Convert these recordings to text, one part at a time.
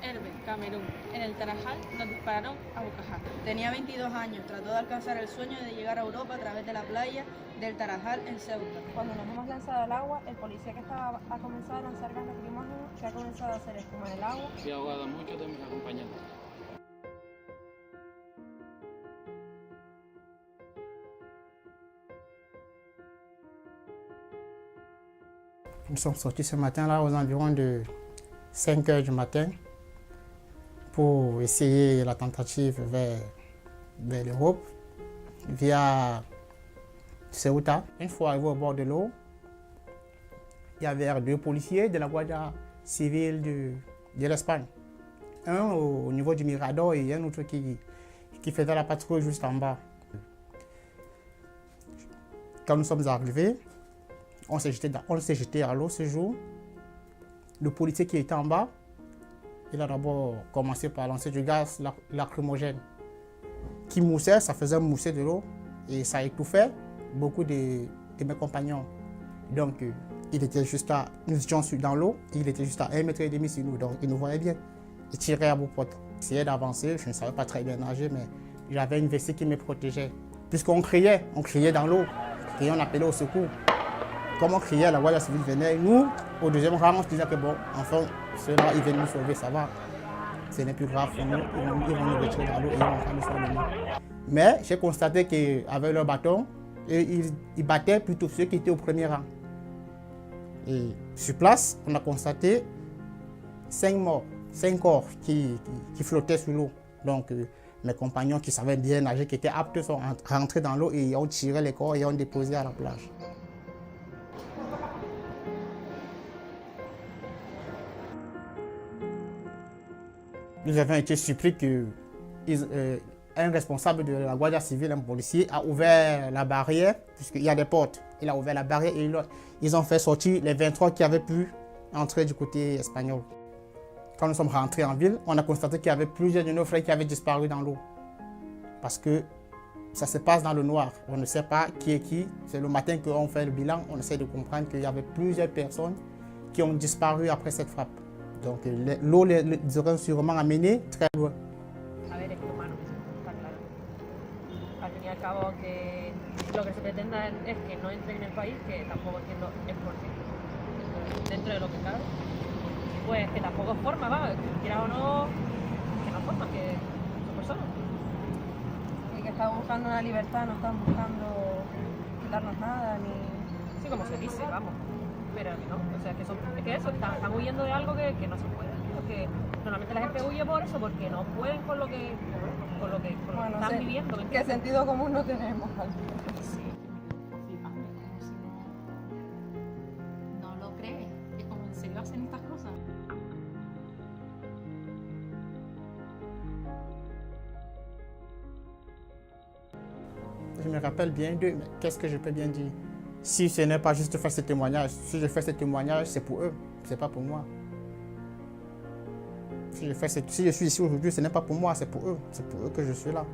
Herbe, Camerún. En el Tarajal nos dispararon a bocajarro. Tenía 22 años, trató de alcanzar el sueño de llegar a Europa a través de la playa del Tarajal en Ceuta. Cuando nos hemos lanzado al agua, el policía que estaba ha comenzado a lanzar gas lacrimógeno, que ha comenzado a hacer espuma en el agua. Y ha ahogado a muchos de mis acompañantes. Nous sommes sortis ce matin-là aux environs de 5 heures du matin pour essayer la tentative vers l'Europe via Ceuta. Une fois arrivé au bord de l'eau, il y avait deux policiers de la Guardia Civile de l'Espagne. Un au niveau du Mirador et un autre qui faisait la patrouille juste en bas. Quand nous sommes arrivés, on s'est jeté à l'eau ce jour. Le policier qui était en bas, il a d'abord commencé par lancer du gaz lacrymogène qui moussait, ça faisait mousser de l'eau et ça étouffait beaucoup de mes compagnons. Donc il était juste à, nous étions dans l'eau, il était juste à 1,5 m sur nous, donc il nous voyait bien. Il tirait à bout portant. J'essayais d'avancer, je ne savais pas très bien nager, mais j'avais une vessie qui me protégeait. Puisqu'on criait dans l'eau, et on appelait au secours. Comme on criait, la Guardia Civile venait. Nous, au deuxième rang, on se disait que bon, enfin, ceux-là, ils viennent nous sauver, ça va. Ce n'est plus grave pour nous, ils vont nous retirer dans l'eau et ils vont nous sauver. Mais j'ai constaté qu'avec leur bâton, ils battaient plutôt ceux qui étaient au premier rang. Et sur place, on a constaté 5 morts, 5 corps qui flottaient sous l'eau. Donc, mes compagnons qui savaient bien nager, qui étaient aptes, sont rentrés dans l'eau et ont tiré les corps et ont déposé à la plage. Nous avons été surpris qu'un responsable de la Guardia Civile, un policier, a ouvert la barrière, puisqu'il y a des portes. Il a ouvert la barrière et ils ont fait sortir les 23 qui avaient pu entrer du côté espagnol. Quand nous sommes rentrés en ville, on a constaté qu'il y avait plusieurs de nos frères qui avaient disparu dans l'eau. Parce que ça se passe dans le noir. On ne sait pas qui est qui. C'est le matin qu'on fait le bilan. On essaie de comprendre qu'il y avait plusieurs personnes qui ont disparu après cette frappe. Donc l'eau les aurait sûrement amenés très loin. A ver, es humano, está claro. Al fin y al cabo, que lo que se pretenda es que no entren en el país, que tampoco entiendo es por qué. Dentro de lo que cabe, pues que tampoco es forma, va, quiera o no, que no forma, que son personas. Y que están buscando una libertad, no están buscando quitarnos nada, ni... Sí, como se dice, vamos. Pero no, o sea, es que eso, están huyendo de algo que no se puede. Porque normalmente la gente huye por eso, porque no pueden con lo que bueno, están viviendo. ¿Qué sentido común no tenemos? Sí. Flipante, como si no lo crees. Es como, ¿en serio hacen estas cosas? Je me rappelle bien d'eux, mais qu'est-ce que je peux bien dire? Si ce n'est pas juste de faire ce témoignage, si je fais ce témoignage, c'est pour eux, c'est pas pour moi. Si je suis ici aujourd'hui, ce n'est pas pour moi, c'est pour eux que je suis là.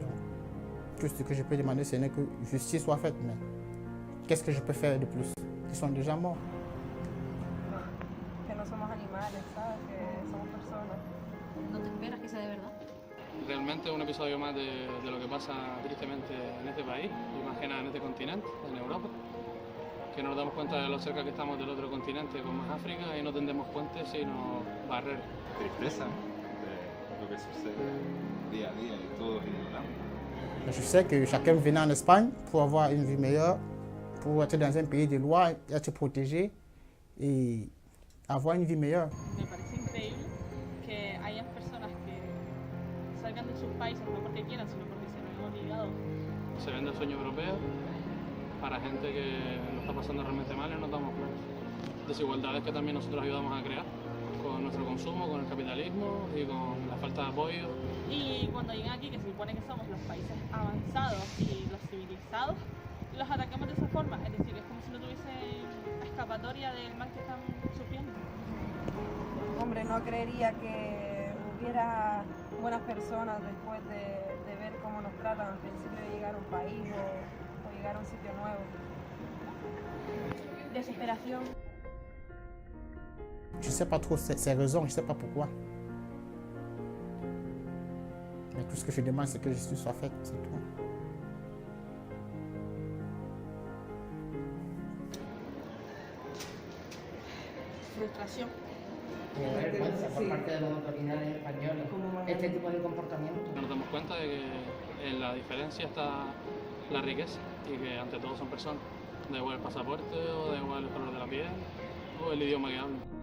Donc, tout ce que je peux demander, ce n'est que justice soit faite, mais qu'est-ce que je peux faire de plus? Ils sont déjà morts. Que no somos animales, ¿sabes? Que somos personas. ¿No te esperas que sea de verdad? Realmente es un episodio más de lo que pasa tristemente en este país y más que nada en este continente, en Europa, que nos damos cuenta de lo cerca que estamos del otro continente como es África y no tendemos puentes sino barreras. Tristeza de lo que sucede día a día y todos ignoramos. Je sais que chacun venait en Espagne pour avoir une vie meilleure, pour être dans un pays de loi, être protégé et avoir une vie meilleure. Me parece increíble que hayan personas que salgan de sus países no porque quieran, sino porque se ven obligados. Se vende el sueño europeo para gente que lo está pasando realmente mal y nos damos cuenta. Desigualdades que también nosotros ayudamos a crear con nuestro consumo, con el capitalismo y con la falta de apoyo. Y cuando llegan aquí, que se supone que somos los países avanzados y los civilizados, los atacamos de esa forma. Es decir, es como si no tuviesen escapatoria del mal que están sufriendo. Hombre, no creería que hubiera buenas personas después de ver cómo nos tratan al principio de llegar a un país o llegar a un sitio nuevo. Desesperación. Je ne sais pas trop ces raisons, je ne sais pas pourquoi. Mais tout ce que je demande, c'est que justice soit faite, c'est tout. Frustración. Me da vergüenza por parte de las autoridades españolas este tipo de comportamiento. Nos damos cuenta de que en la diferencia está la riqueza y que ante todo son personas, da igual el pasaporte o da igual el color de la piel o el idioma que hablan.